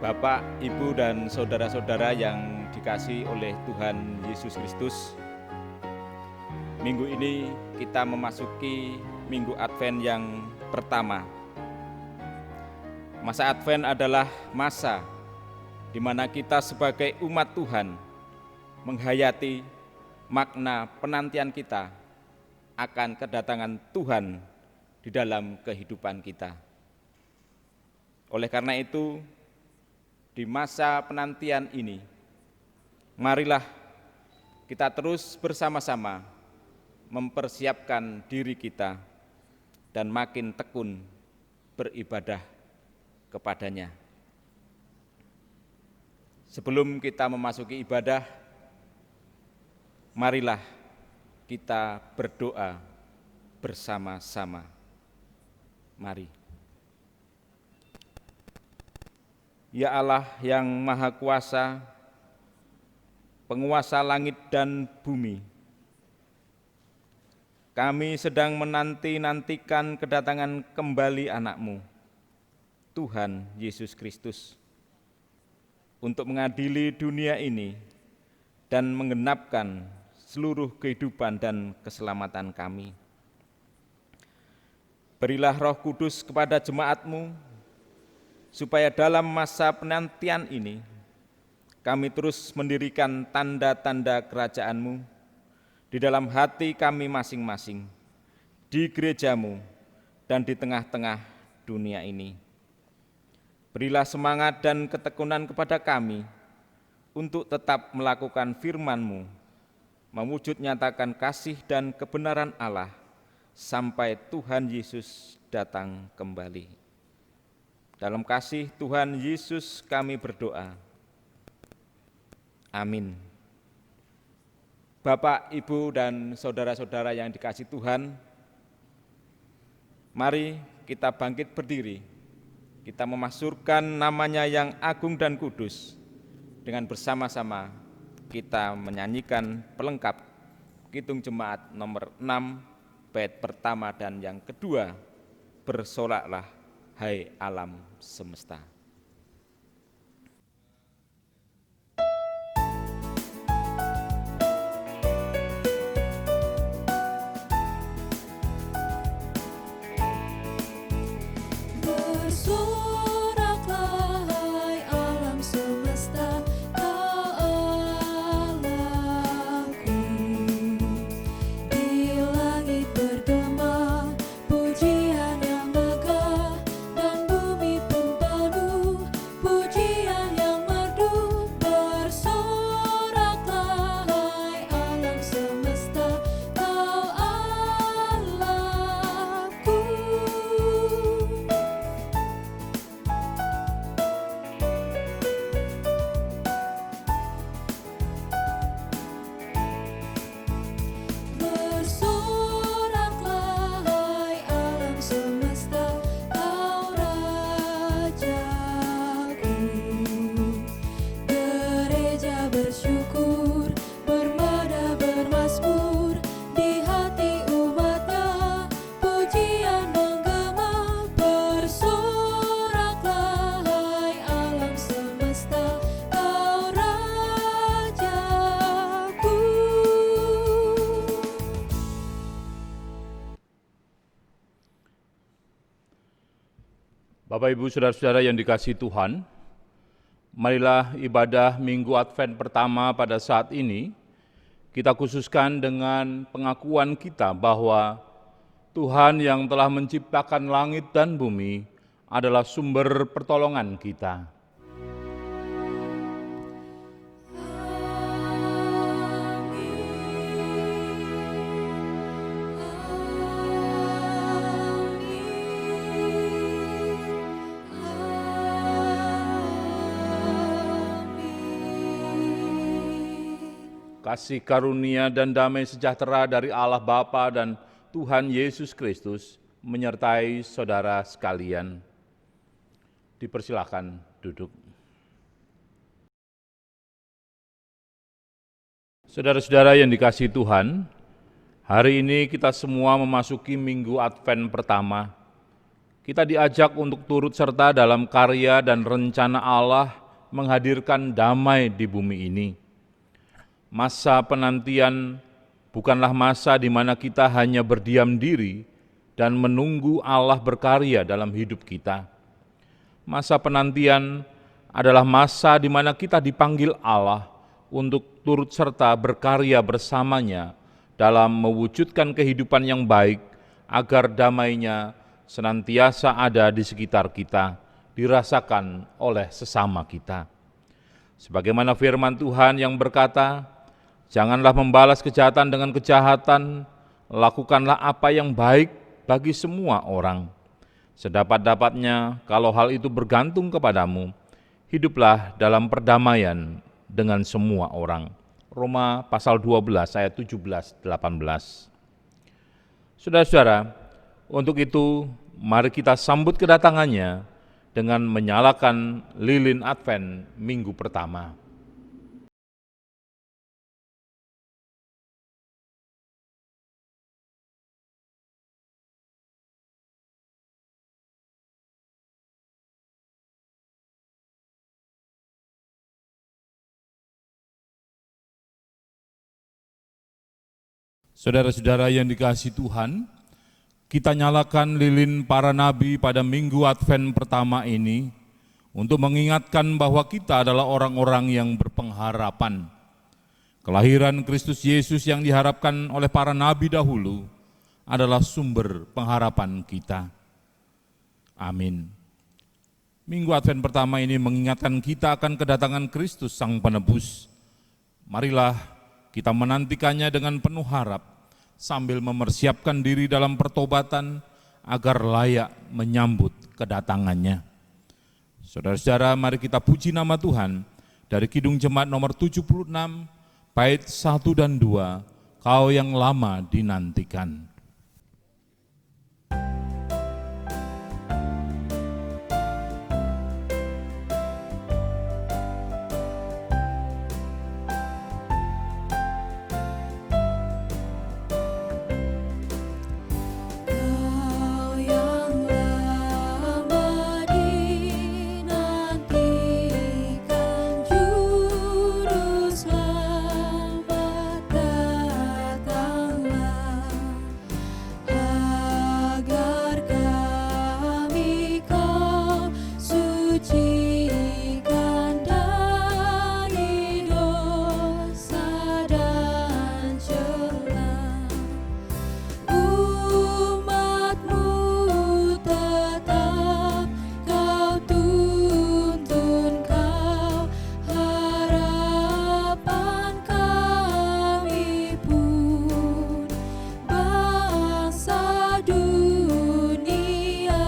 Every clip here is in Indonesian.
Bapak, Ibu, dan saudara-saudara yang dikasihi oleh Tuhan Yesus Kristus, minggu ini kita memasuki Minggu Advent yang pertama. Masa Advent adalah masa di mana kita sebagai umat Tuhan menghayati makna penantian kita akan kedatangan Tuhan di dalam kehidupan kita. Oleh karena itu, di masa penantian ini, marilah kita terus bersama-sama mempersiapkan diri kita dan makin tekun beribadah kepadanya. Sebelum kita memasuki ibadah, marilah kita berdoa bersama-sama. Mari. Ya Allah yang Maha Kuasa, penguasa langit dan bumi, kami sedang menanti-nantikan kedatangan kembali anak-Mu, Tuhan Yesus Kristus, untuk mengadili dunia ini dan menggenapkan seluruh kehidupan dan keselamatan kami. Berilah Roh Kudus kepada jemaat-Mu, supaya dalam masa penantian ini kami terus mendirikan tanda-tanda kerajaan-Mu di dalam hati kami masing-masing, di gereja-Mu dan di tengah-tengah dunia ini. Berilah semangat dan ketekunan kepada kami untuk tetap melakukan firman-Mu, mewujud nyatakan kasih dan kebenaran Allah sampai Tuhan Yesus datang kembali. Dalam kasih Tuhan Yesus kami berdoa. Amin. Bapak, Ibu, dan saudara-saudara yang dikasihi Tuhan, mari kita bangkit berdiri. Kita memasyurkan namanya yang agung dan kudus. Dengan bersama-sama kita menyanyikan pelengkap Kidung Jemaat nomor 6, bait pertama dan yang kedua, Bersoraklah hai alam semesta. Bersoraklah hai alam semesta, kau Allahku. Di langit bergema pujian yang megah, dan bumi pun penuh pujian yang merdu. Bersoraklah hai alam semesta, kau Allahku. Bersoraklah hai alam semesta, kau Rajaku. Gereja bersyukur, bermada bermazmur, di hati umatnya pujian menggema. Bersoraklah hai alam semesta, kau Rajaku. Bapak, Ibu, Saudara-saudara yang dikasihi Tuhan, marilah ibadah Minggu Advent pertama pada saat ini kita khususkan dengan pengakuan kita bahwa Tuhan yang telah menciptakan langit dan bumi adalah sumber pertolongan kita. Kasih karunia dan damai sejahtera dari Allah Bapa dan Tuhan Yesus Kristus menyertai saudara sekalian. Dipersilakan duduk. Saudara-saudara yang dikasihi Tuhan, hari ini kita semua memasuki Minggu Advent pertama. Kita diajak untuk turut serta dalam karya dan rencana Allah menghadirkan damai di bumi ini. Masa penantian bukanlah masa di mana kita hanya berdiam diri dan menunggu Allah berkarya dalam hidup kita. Masa penantian adalah masa di mana kita dipanggil Allah untuk turut serta berkarya bersamanya dalam mewujudkan kehidupan yang baik agar damainya senantiasa ada di sekitar kita, dirasakan oleh sesama kita. Sebagaimana firman Tuhan yang berkata, "Janganlah membalas kejahatan dengan kejahatan, lakukanlah apa yang baik bagi semua orang. Sedapat-dapatnya, kalau hal itu bergantung kepadamu, hiduplah dalam perdamaian dengan semua orang." Roma pasal 12 ayat 17-18. Saudara-saudara, untuk itu mari kita sambut kedatangannya dengan menyalakan lilin Advent minggu pertama. Saudara-saudara yang dikasihi Tuhan, kita nyalakan lilin para nabi pada minggu Advent pertama ini untuk mengingatkan bahwa kita adalah orang-orang yang berpengharapan. Kelahiran Kristus Yesus yang diharapkan oleh para nabi dahulu adalah sumber pengharapan kita. Amin. Minggu Advent pertama ini mengingatkan kita akan kedatangan Kristus Sang Penebus. Marilah kita menantikannya dengan penuh harap, sambil mempersiapkan diri dalam pertobatan agar layak menyambut kedatangannya. Saudara-saudara, mari kita puji nama Tuhan dari Kidung Jemaat nomor 76, bait 1 dan 2, Kau yang lama dinantikan. Kau yang lama dinantikan, Juru Selamat datanglah, agar kami Kau sucikan dari dosa dan celah. Umat-Mu tetap Kau tuntun, Kau harapan kami pun. Bangsa dunia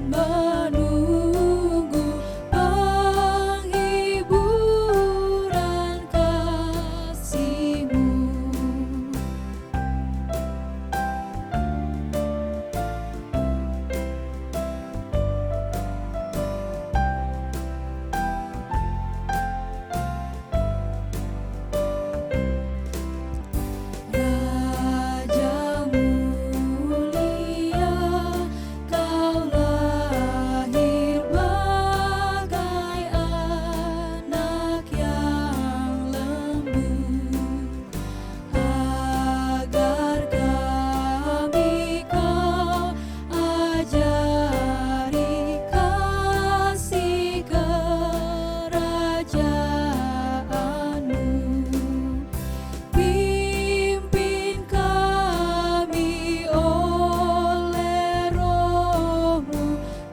menunggu penghiburan kasih-Mu. Raja mulia, Kau lahir bagai anak yang lembut, agar kami Kau ajari kasih kerajaan-Mu. Pimpin kami oleh Roh-Mu,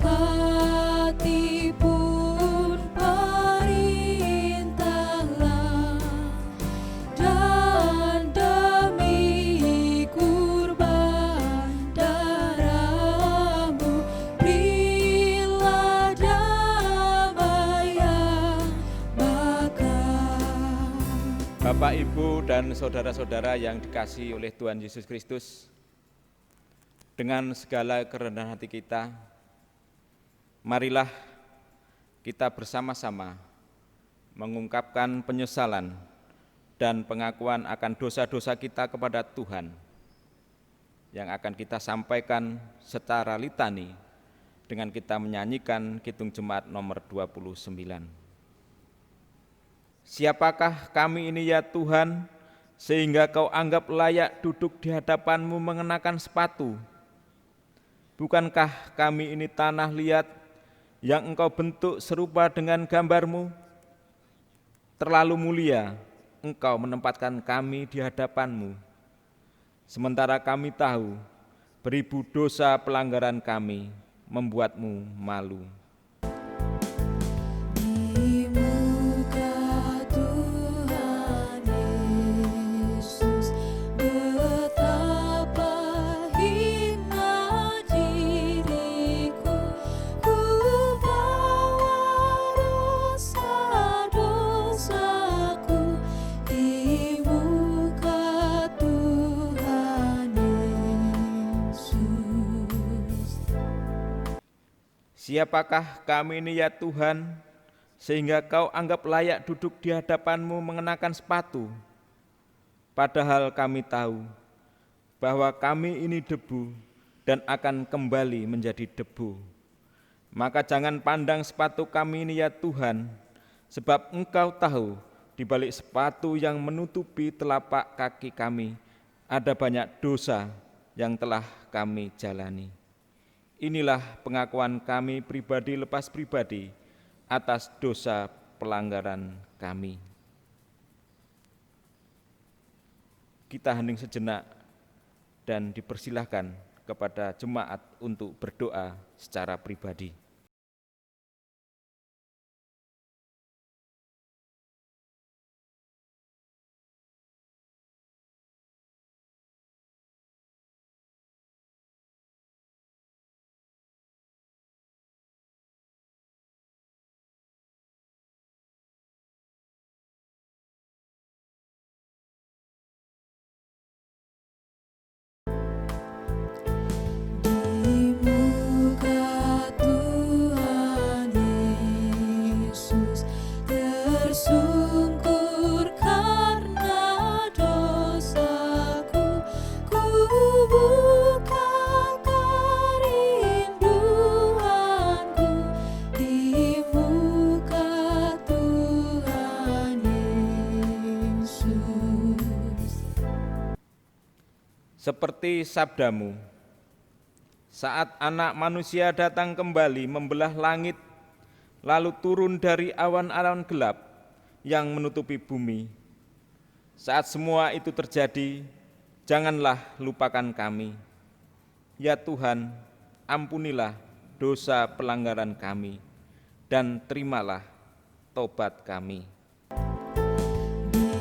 hati pun perintahlah, dan demi kurban darah-Mu, berilah damai yang bakal. Bapak, Ibu, dan saudara-saudara yang dikasihi oleh Tuhan Yesus Kristus, dengan segala kerendahan hati kita, marilah kita bersama-sama mengungkapkan penyesalan dan pengakuan akan dosa-dosa kita kepada Tuhan yang akan kita sampaikan secara litani dengan kita menyanyikan Kidung Jemaat nomor 29. Siapakah kami ini ya Tuhan, sehingga Kau anggap layak duduk di hadapan-Mu mengenakan sepatu? Bukankah kami ini tanah liat yang Engkau bentuk serupa dengan gambar-Mu? Terlalu mulia Engkau menempatkan kami di hadapan-Mu, sementara kami tahu beribu dosa pelanggaran kami membuat-Mu malu. Di muka Tuhan Yesus, betapa hina diriku, ku bawa dosa-dosaku di muka Tuhan Yesus. Siapakah kami ini ya Tuhan, sehingga Kau anggap layak duduk di hadapan-Mu mengenakan sepatu? Padahal kami tahu bahwa kami ini debu dan akan kembali menjadi debu. Maka jangan pandang sepatu kami ini ya Tuhan, sebab Engkau tahu di balik sepatu yang menutupi telapak kaki kami ada banyak dosa yang telah kami jalani. Inilah pengakuan kami pribadi lepas pribadi atas dosa pelanggaran kami. Kita hening sejenak dan dipersilahkan kepada jemaat untuk berdoa secara pribadi. Di muka Tuhan Yesus, tersungkur karena dosaku, ku buka kerinduanku di muka Tuhan Yesus. Seperti sabda-Mu, saat Anak Manusia datang kembali membelah langit, lalu turun dari awan-awan gelap yang menutupi bumi. Saat semua itu terjadi, janganlah lupakan kami. Ya Tuhan, ampunilah dosa pelanggaran kami, dan terimalah tobat kami.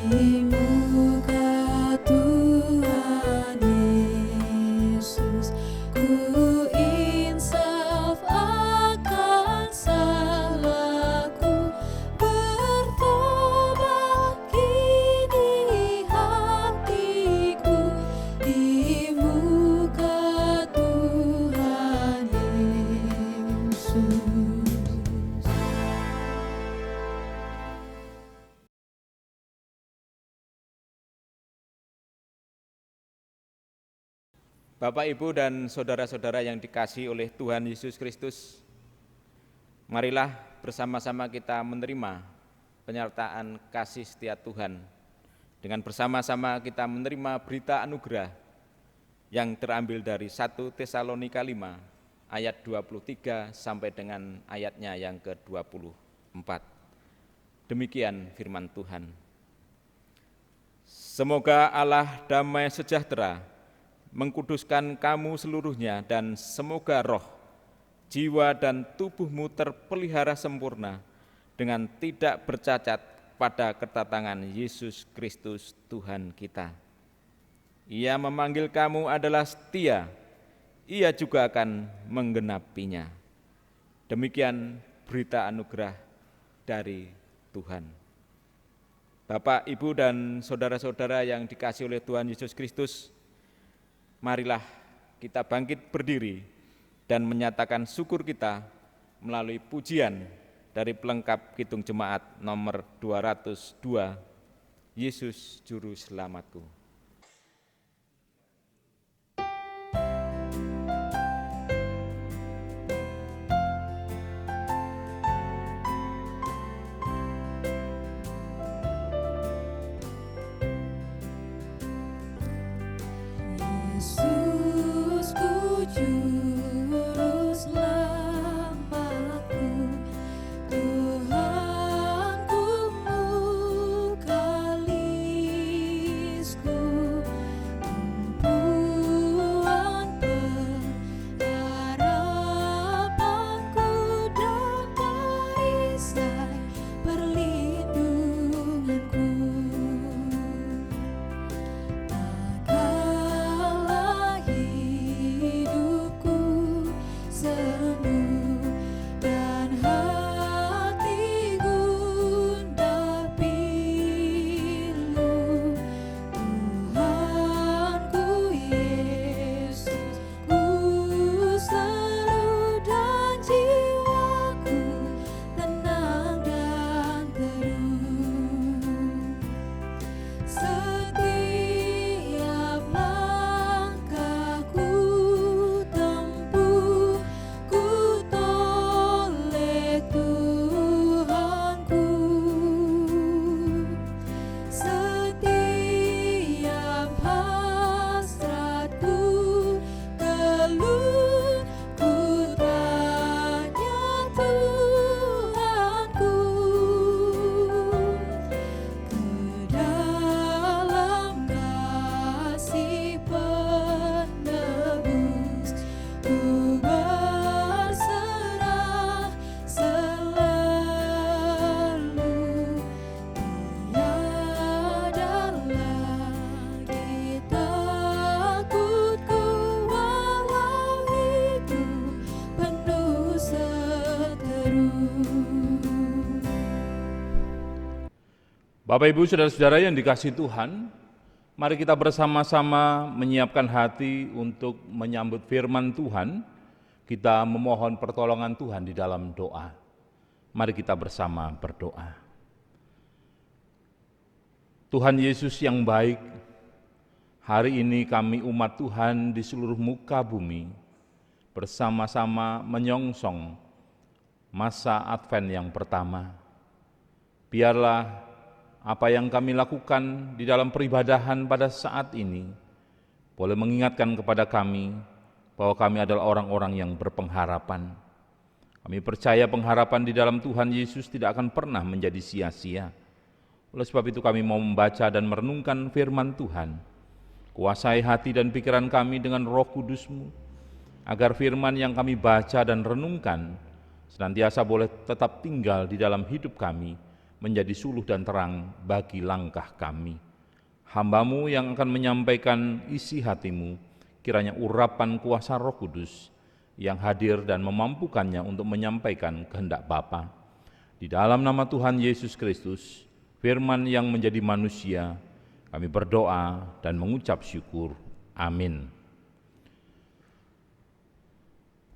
Di muka Tuhan Yesus, ku insaf akan salahku, bertobat kini hatiku di muka Tuhan Yesus. Bapak, Ibu, dan saudara-saudara yang dikasihi oleh Tuhan Yesus Kristus, marilah bersama-sama kita menerima penyertaan kasih setia Tuhan. Dengan bersama-sama kita menerima berita anugerah yang terambil dari 1 Tesalonika 5 ayat 23 sampai dengan ayatnya yang ke-24. Demikian firman Tuhan. Semoga Allah damai sejahtera mengkuduskan kamu seluruhnya, dan semoga roh, jiwa, dan tubuhmu terpelihara sempurna dengan tidak bercacat pada kedatangan Yesus Kristus Tuhan kita. Ia memanggil kamu adalah setia, Ia juga akan menggenapinya. Demikian berita anugerah dari Tuhan. Bapak, Ibu, dan saudara-saudara yang dikasihi oleh Tuhan Yesus Kristus, marilah kita bangkit berdiri dan menyatakan syukur kita melalui pujian dari pelengkap Kidung Jemaat nomor 202, Yesus Juru Selamatku. Bapak, Ibu, Saudara-saudara yang dikasihi Tuhan, mari kita bersama-sama menyiapkan hati untuk menyambut firman Tuhan. Kita memohon pertolongan Tuhan di dalam doa. Mari kita bersama berdoa. Tuhan Yesus yang baik, hari ini kami umat Tuhan di seluruh muka bumi bersama-sama menyongsong masa Advent yang pertama. Biarlah apa yang kami lakukan di dalam peribadahan pada saat ini boleh mengingatkan kepada kami bahwa kami adalah orang-orang yang berpengharapan. Kami percaya pengharapan di dalam Tuhan Yesus tidak akan pernah menjadi sia-sia. Oleh sebab itu kami mau membaca dan merenungkan firman Tuhan. Kuasai hati dan pikiran kami dengan Roh Kudus-Mu, agar firman yang kami baca dan renungkan senantiasa boleh tetap tinggal di dalam hidup kami, menjadi suluh dan terang bagi langkah kami. Hamba-Mu yang akan menyampaikan isi hati-Mu, kiranya urapan kuasa Roh Kudus yang hadir dan memampukannya untuk menyampaikan kehendak Bapa. Di dalam nama Tuhan Yesus Kristus, firman yang menjadi manusia, kami berdoa dan mengucap syukur. Amin.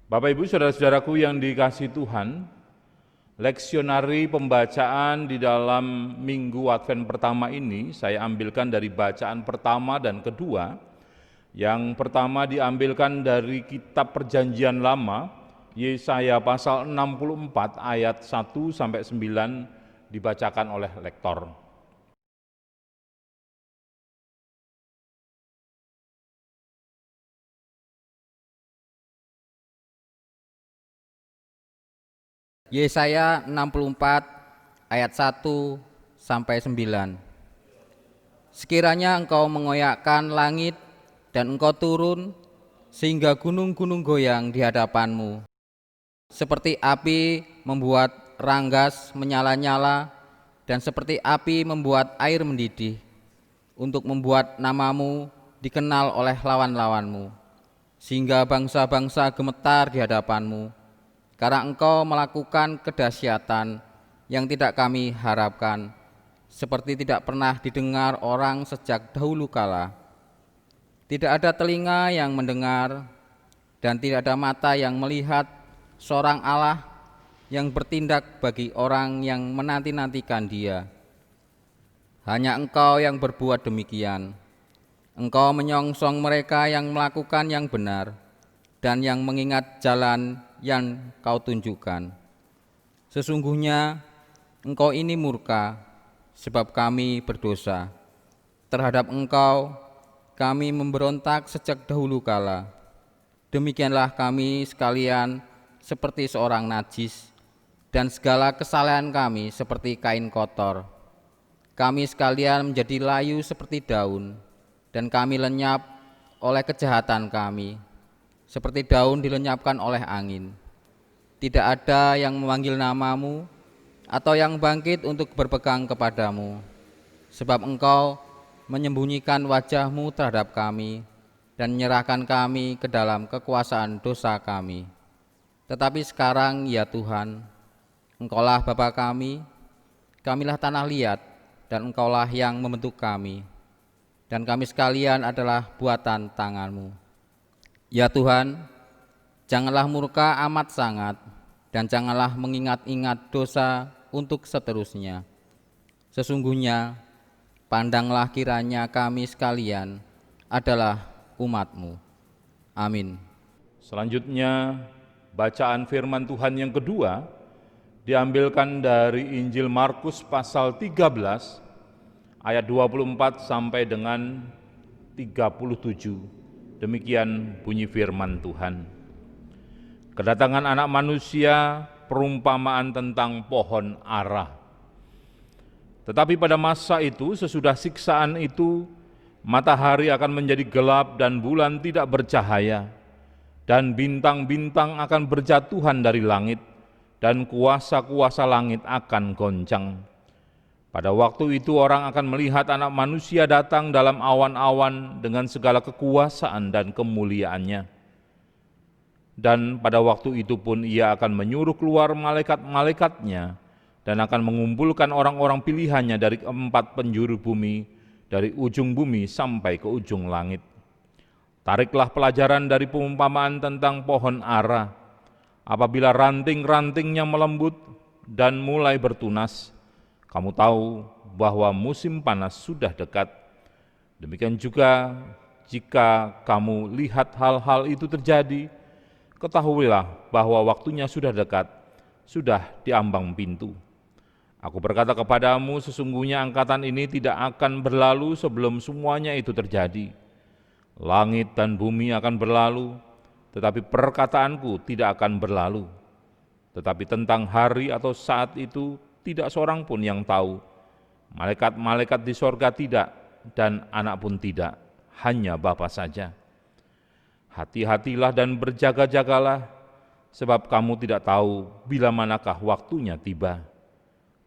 Bapak, Ibu, Saudara-saudaraku yang dikasihi Tuhan, leksionari pembacaan di dalam Minggu Advent pertama ini saya ambilkan dari bacaan pertama dan kedua. Yang pertama diambilkan dari kitab Perjanjian Lama, Yesaya pasal 64 ayat 1 sampai 9 dibacakan oleh lektor. Yesaya 64 ayat 1 sampai 9. Sekiranya engkau mengoyakkan langit dan engkau turun sehingga gunung-gunung goyang di hadapanmu, seperti api membuat ranggas menyala-nyala dan seperti api membuat air mendidih, untuk membuat namamu dikenal oleh lawan-lawanmu, sehingga bangsa-bangsa gemetar di hadapanmu, karena engkau melakukan kedahsyatan yang tidak kami harapkan, seperti tidak pernah didengar orang sejak dahulu kala. Tidak ada telinga yang mendengar dan tidak ada mata yang melihat seorang Allah yang bertindak bagi orang yang menanti-nantikan Dia. Hanya Engkau yang berbuat demikian. Engkau menyongsong mereka yang melakukan yang benar dan yang mengingat jalan yang Kau tunjukkan. Sesungguhnya Engkau ini murka sebab kami berdosa. Terhadap Engkau kami memberontak sejak dahulu kala. Demikianlah kami sekalian seperti seorang najis, dan segala kesalahan kami seperti kain kotor. Kami sekalian menjadi layu seperti daun, dan kami lenyap oleh kejahatan kami, seperti daun dilenyapkan oleh angin. Tidak ada yang memanggil namamu, atau yang bangkit untuk berpegang kepadamu, sebab Engkau menyembunyikan wajah-Mu terhadap kami, dan menyerahkan kami ke dalam kekuasaan dosa kami. Tetapi sekarang ya Tuhan, Engkaulah Bapa kami, kamilah tanah liat, dan Engkaulah yang membentuk kami, dan kami sekalian adalah buatan tangan-Mu. Ya Tuhan, janganlah murka amat sangat, dan janganlah mengingat-ingat dosa untuk seterusnya. Sesungguhnya, pandanglah kiranya kami sekalian adalah umat-Mu. Amin. Selanjutnya, bacaan firman Tuhan yang kedua diambilkan dari Injil Markus pasal 13 ayat 24 sampai dengan 37. Demikian bunyi firman Tuhan. Kedatangan Anak Manusia, perumpamaan tentang pohon ara. Tetapi pada masa itu, sesudah siksaan itu, matahari akan menjadi gelap dan bulan tidak bercahaya, dan bintang-bintang akan berjatuhan dari langit, dan kuasa-kuasa langit akan goncang. Pada waktu itu orang akan melihat Anak Manusia datang dalam awan-awan dengan segala kekuasaan dan kemuliaannya. Dan pada waktu itu pun Ia akan menyuruh keluar malaikat-malaikatnya dan akan mengumpulkan orang-orang pilihannya dari keempat penjuru bumi, dari ujung bumi sampai ke ujung langit. Tariklah pelajaran dari perumpamaan tentang pohon ara. Apabila ranting-rantingnya melembut dan mulai bertunas, kamu tahu bahwa musim panas sudah dekat. Demikian juga jika kamu lihat hal-hal itu terjadi, ketahuilah bahwa waktunya sudah dekat, sudah di ambang pintu. Aku berkata kepadamu, sesungguhnya angkatan ini tidak akan berlalu sebelum semuanya itu terjadi. Langit dan bumi akan berlalu, tetapi perkataanku tidak akan berlalu. Tetapi tentang hari atau saat itu tidak seorang pun yang tahu. Malaikat-malaikat di sorga tidak, dan anak pun tidak, hanya Bapa saja. Hati-hatilah dan berjaga-jagalah, sebab kamu tidak tahu bila manakah waktunya tiba.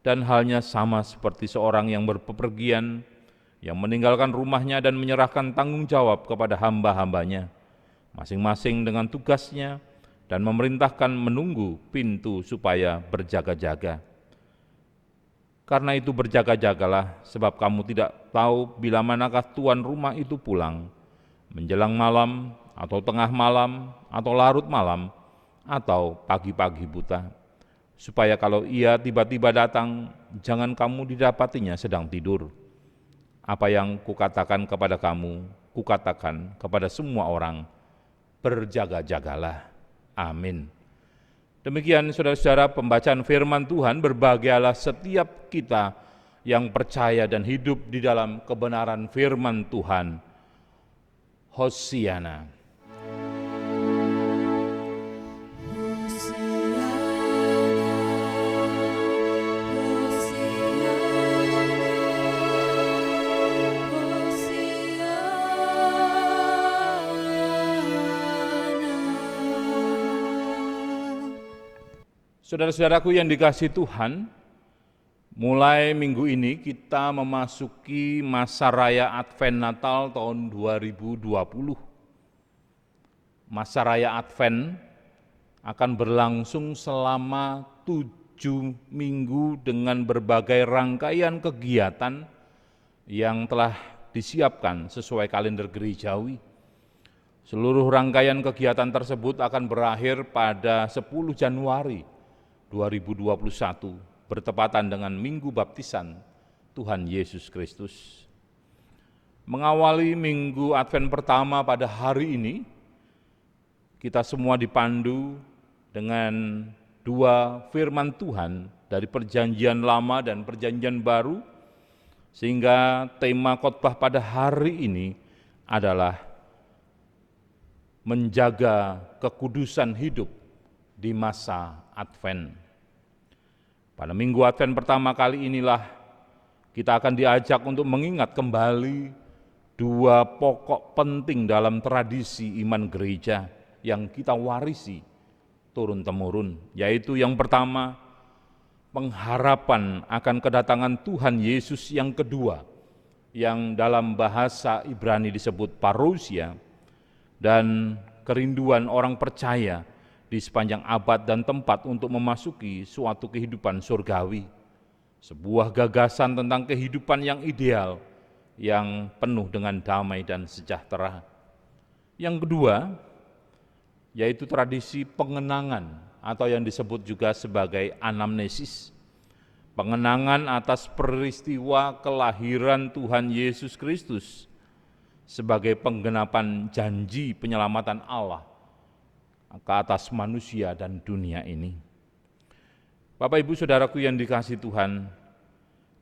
Dan halnya sama seperti seorang yang berpepergian, yang meninggalkan rumahnya dan menyerahkan tanggung jawab kepada hamba-hambanya, masing-masing dengan tugasnya, dan memerintahkan menunggu pintu supaya berjaga-jaga. Karena itu berjaga-jagalah, sebab kamu tidak tahu bila manakah tuan rumah itu pulang, menjelang malam, atau tengah malam, atau larut malam, atau pagi-pagi buta, supaya kalau ia tiba-tiba datang, jangan kamu didapatinya sedang tidur. Apa yang kukatakan kepada kamu, kukatakan kepada semua orang, berjaga-jagalah. Amin. Demikian saudara-saudara pembacaan firman Tuhan. Berbahagialah setiap kita yang percaya dan hidup di dalam kebenaran firman Tuhan. Hosiana. Saudara-saudaraku yang dikasihi Tuhan, mulai minggu ini kita memasuki masa raya Advent Natal tahun 2020. Masa raya Advent akan berlangsung selama 7 minggu dengan berbagai rangkaian kegiatan yang telah disiapkan sesuai kalender gerejawi. Seluruh rangkaian kegiatan tersebut akan berakhir pada 10 Januari 2021, bertepatan dengan Minggu Baptisan Tuhan Yesus Kristus. Mengawali Minggu Advent pertama pada hari ini, kita semua dipandu dengan 2 firman Tuhan dari Perjanjian Lama dan Perjanjian Baru, sehingga tema khotbah pada hari ini adalah menjaga kekudusan hidup di masa Advent. Pada Minggu Advent pertama kali inilah kita akan diajak untuk mengingat kembali 2 pokok penting dalam tradisi iman gereja yang kita warisi turun-temurun, yaitu yang pertama, pengharapan akan kedatangan Tuhan Yesus yang kedua, yang dalam bahasa Ibrani disebut parousia, dan kerinduan orang percaya di sepanjang abad dan tempat untuk memasuki suatu kehidupan surgawi, sebuah gagasan tentang kehidupan yang ideal, yang penuh dengan damai dan sejahtera. Yang kedua, yaitu tradisi pengenangan atau yang disebut juga sebagai anamnesis, pengenangan atas peristiwa kelahiran Tuhan Yesus Kristus sebagai penggenapan janji penyelamatan Allah ke atas manusia dan dunia ini. Bapak Ibu Saudaraku yang dikasihi Tuhan,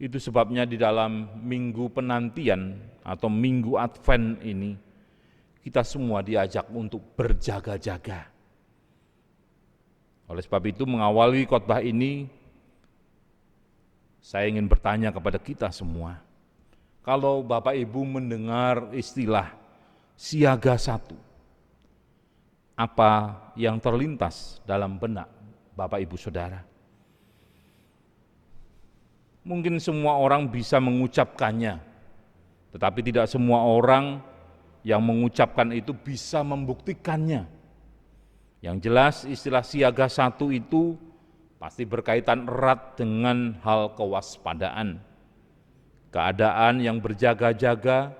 itu sebabnya di dalam minggu penantian atau minggu Advent ini, kita semua diajak untuk berjaga-jaga. Oleh sebab itu mengawali khotbah ini, saya ingin bertanya kepada kita semua, kalau Bapak Ibu mendengar istilah siaga 1, apa yang terlintas dalam benak Bapak Ibu Saudara? Mungkin semua orang bisa mengucapkannya, tetapi tidak semua orang yang mengucapkan itu bisa membuktikannya. Yang jelas istilah siaga 1 itu pasti berkaitan erat dengan hal kewaspadaan. Keadaan yang berjaga-jaga,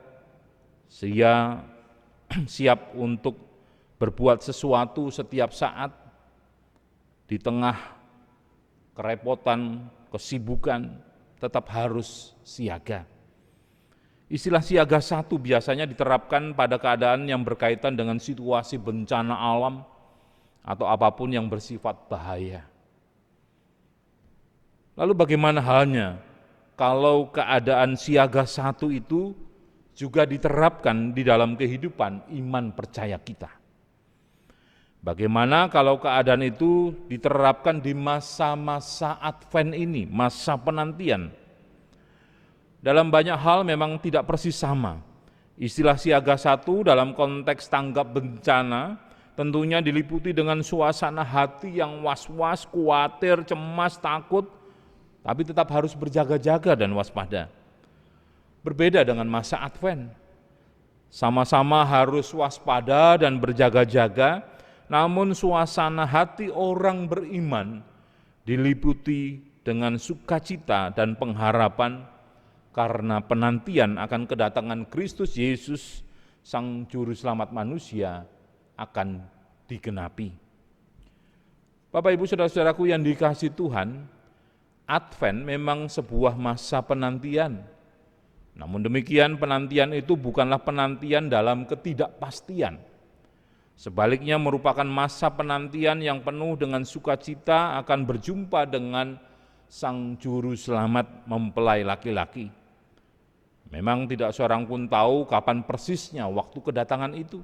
siap untuk berbuat sesuatu setiap saat di tengah kerepotan, kesibukan, tetap harus siaga. Istilah siaga satu biasanya diterapkan pada keadaan yang berkaitan dengan situasi bencana alam atau apapun yang bersifat bahaya. Lalu bagaimana halnya kalau keadaan siaga satu itu juga diterapkan di dalam kehidupan iman percaya kita? Bagaimana kalau keadaan itu diterapkan di masa-masa Advent ini, masa penantian? Dalam banyak hal memang tidak persis sama. Istilah siaga satu dalam konteks tanggap bencana tentunya diliputi dengan suasana hati yang was-was, khawatir, cemas, takut, tapi tetap harus berjaga-jaga dan waspada. Berbeda dengan masa Advent. Sama-sama harus waspada dan berjaga-jaga, namun suasana hati orang beriman diliputi dengan sukacita dan pengharapan karena penantian akan kedatangan Kristus Yesus, Sang Juru Selamat manusia, akan digenapi. Bapak, Ibu, Saudara-saudaraku yang dikasihi Tuhan, Advent memang sebuah masa penantian. Namun demikian, penantian itu bukanlah penantian dalam ketidakpastian. Sebaliknya merupakan masa penantian yang penuh dengan sukacita akan berjumpa dengan Sang Juru Selamat mempelai laki-laki. Memang tidak seorang pun tahu kapan persisnya waktu kedatangan itu.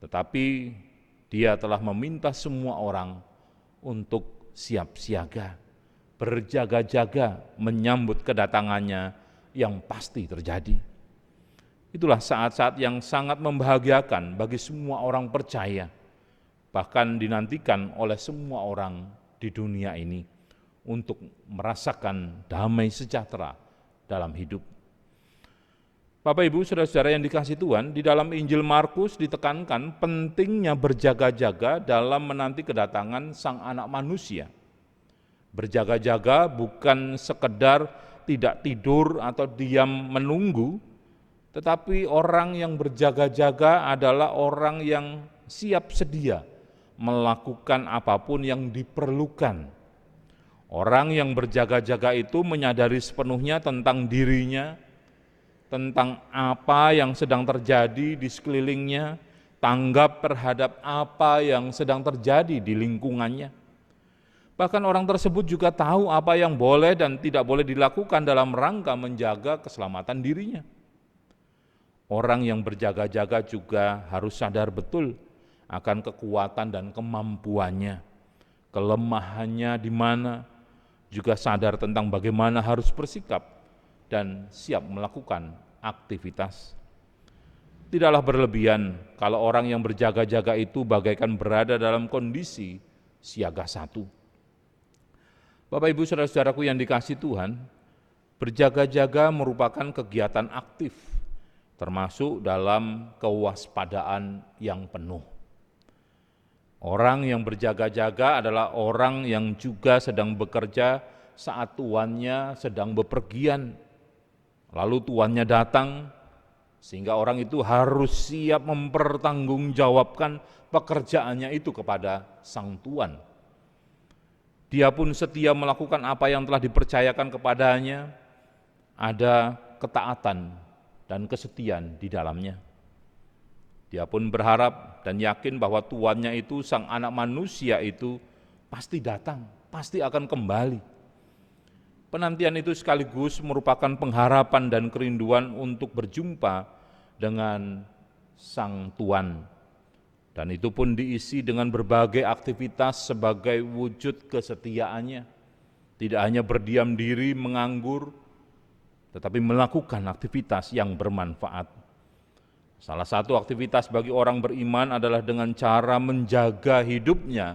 Tetapi Dia telah meminta semua orang untuk siap siaga, berjaga-jaga menyambut kedatangannya yang pasti terjadi. Itulah saat-saat yang sangat membahagiakan bagi semua orang percaya, bahkan dinantikan oleh semua orang di dunia ini untuk merasakan damai sejahtera dalam hidup. Bapak, Ibu, Saudara-saudara yang dikasihi Tuhan, di dalam Injil Markus ditekankan pentingnya berjaga-jaga dalam menanti kedatangan Sang Anak Manusia. Berjaga-jaga bukan sekedar tidak tidur atau diam menunggu, tetapi orang yang berjaga-jaga adalah orang yang siap sedia melakukan apapun yang diperlukan. Orang yang berjaga-jaga itu menyadari sepenuhnya tentang dirinya, tentang apa yang sedang terjadi di sekelilingnya, tanggap terhadap apa yang sedang terjadi di lingkungannya. Bahkan orang tersebut juga tahu apa yang boleh dan tidak boleh dilakukan dalam rangka menjaga keselamatan dirinya. Orang yang berjaga-jaga juga harus sadar betul akan kekuatan dan kemampuannya, kelemahannya di mana, juga sadar tentang bagaimana harus bersikap dan siap melakukan aktivitas. Tidaklah berlebihan kalau orang yang berjaga-jaga itu bagaikan berada dalam kondisi siaga satu. Bapak, Ibu, Saudara-saudaraku yang dikasihi Tuhan, berjaga-jaga merupakan kegiatan aktif, termasuk dalam kewaspadaan yang penuh. Orang yang berjaga-jaga adalah orang yang juga sedang bekerja saat tuannya sedang bepergian. Lalu tuannya datang, sehingga orang itu harus siap mempertanggungjawabkan pekerjaannya itu kepada sang tuan. Dia pun setia melakukan apa yang telah dipercayakan kepadanya, ada ketaatan dan kesetiaan di dalamnya. Dia pun berharap dan yakin bahwa tuannya itu, Sang Anak Manusia itu pasti datang, pasti akan kembali. Penantian itu sekaligus merupakan pengharapan dan kerinduan untuk berjumpa dengan Sang Tuan. Dan itu pun diisi dengan berbagai aktivitas sebagai wujud kesetiaannya. Tidak hanya berdiam diri menganggur, tetapi melakukan aktivitas yang bermanfaat. Salah satu aktivitas bagi orang beriman adalah dengan cara menjaga hidupnya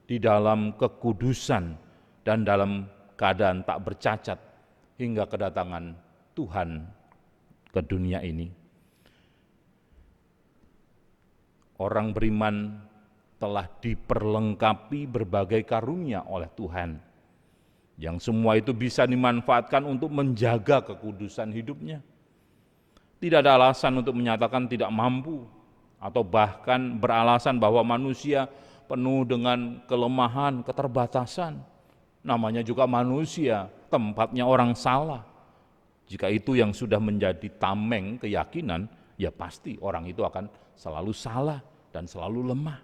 di dalam kekudusan dan dalam keadaan tak bercacat hingga kedatangan Tuhan ke dunia ini. Orang beriman telah diperlengkapi berbagai karunia oleh Tuhan, yang semua itu bisa dimanfaatkan untuk menjaga kekudusan hidupnya. Tidak ada alasan untuk menyatakan tidak mampu, atau bahkan beralasan bahwa manusia penuh dengan kelemahan, keterbatasan. Namanya juga manusia, tempatnya orang salah. Jika itu yang sudah menjadi tameng keyakinan, ya pasti orang itu akan selalu salah dan selalu lemah.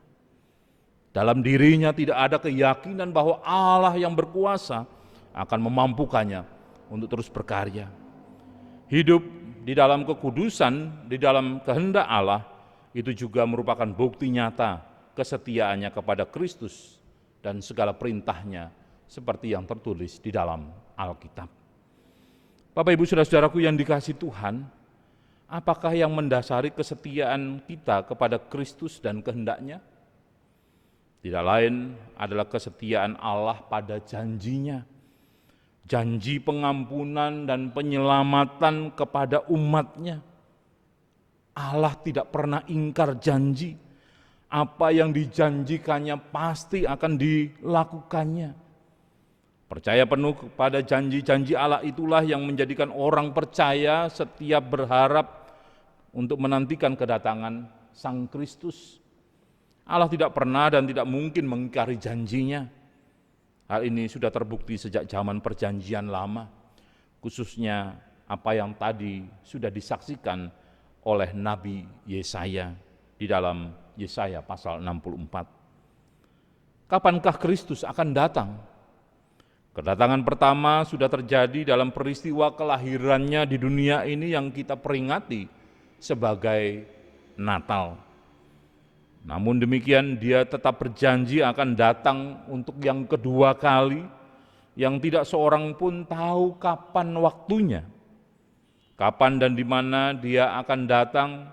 Dalam dirinya tidak ada keyakinan bahwa Allah yang berkuasa akan memampukannya untuk terus berkarya. Hidup di dalam kekudusan, di dalam kehendak Allah, itu juga merupakan bukti nyata kesetiaannya kepada Kristus dan segala perintahnya seperti yang tertulis di dalam Alkitab. Bapak, Ibu, Saudara-saudaraku yang dikasihi Tuhan, apakah yang mendasari kesetiaan kita kepada Kristus dan kehendaknya? Tidak lain adalah kesetiaan Allah pada janjinya. Janji pengampunan dan penyelamatan kepada umatnya. Allah tidak pernah ingkar janji. Apa yang dijanjikannya pasti akan dilakukannya. Percaya penuh kepada janji-janji Allah itulah yang menjadikan orang percaya setiap berharap untuk menantikan kedatangan Sang Kristus. Allah tidak pernah dan tidak mungkin mengingkari janjinya. Hal ini sudah terbukti sejak zaman Perjanjian Lama, khususnya apa yang tadi sudah disaksikan oleh Nabi Yesaya di dalam Yesaya pasal 64. Kapankah Kristus akan datang? Kedatangan pertama sudah terjadi dalam peristiwa kelahirannya di dunia ini yang kita peringati sebagai Natal. Namun demikian dia tetap berjanji akan datang untuk yang kedua kali, yang tidak seorang pun tahu kapan waktunya. Kapan dan di mana dia akan datang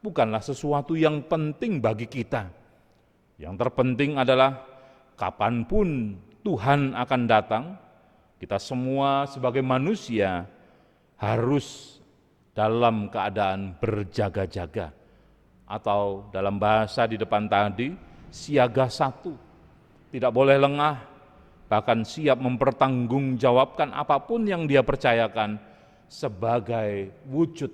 bukanlah sesuatu yang penting bagi kita. Yang terpenting adalah kapanpun Tuhan akan datang, kita semua sebagai manusia harus dalam keadaan berjaga-jaga. Atau dalam bahasa di depan tadi, siaga satu, tidak boleh lengah, bahkan siap mempertanggungjawabkan apapun yang dia percayakan sebagai wujud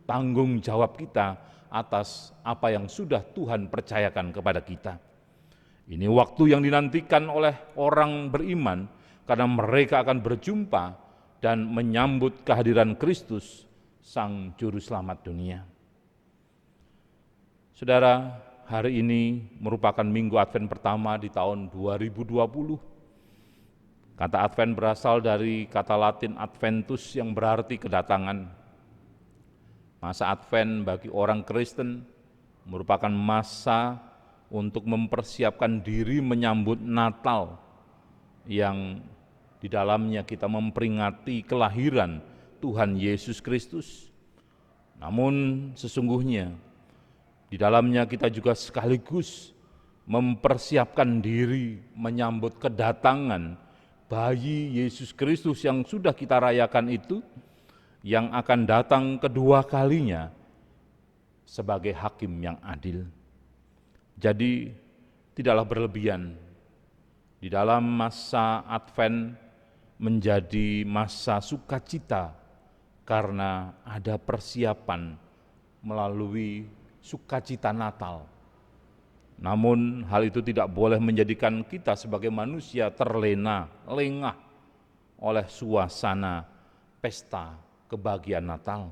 tanggung jawab kita atas apa yang sudah Tuhan percayakan kepada kita. Ini waktu yang dinantikan oleh orang beriman karena mereka akan berjumpa dan menyambut kehadiran Kristus, Sang Juru Selamat dunia. Saudara, hari ini merupakan Minggu Advent pertama di tahun 2020. Kata Advent berasal dari kata Latin Adventus yang berarti kedatangan. Masa Advent bagi orang Kristen merupakan masa untuk mempersiapkan diri menyambut Natal yang di dalamnya kita memperingati kelahiran Tuhan Yesus Kristus. Namun sesungguhnya di dalamnya kita juga sekaligus mempersiapkan diri menyambut kedatangan bayi Yesus Kristus yang sudah kita rayakan itu, yang akan datang kedua kalinya sebagai hakim yang adil. Jadi tidaklah berlebihan di dalam masa Advent menjadi masa sukacita karena ada persiapan melalui sukacita Natal. Namun hal itu tidak boleh menjadikan kita sebagai manusia terlena, lengah oleh suasana pesta kebahagiaan Natal.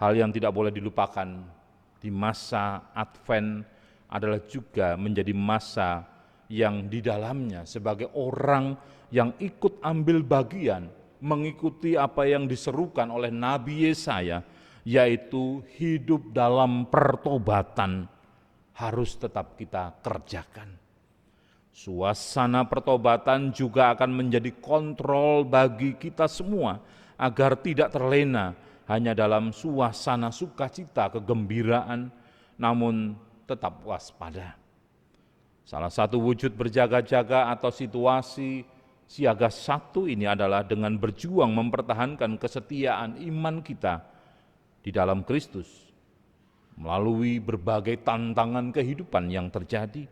Hal yang tidak boleh dilupakan di masa Advent adalah juga menjadi masa yang di dalamnya sebagai orang yang ikut ambil bagian, mengikuti apa yang diserukan oleh Nabi Yesaya, yaitu hidup dalam pertobatan harus tetap kita kerjakan. Suasana pertobatan juga akan menjadi kontrol bagi kita semua agar tidak terlena hanya dalam suasana sukacita, kegembiraan, namun tetap waspada. Salah satu wujud berjaga-jaga atau situasi siaga satu ini adalah dengan berjuang mempertahankan kesetiaan iman kita di dalam Kristus, melalui berbagai tantangan kehidupan yang terjadi,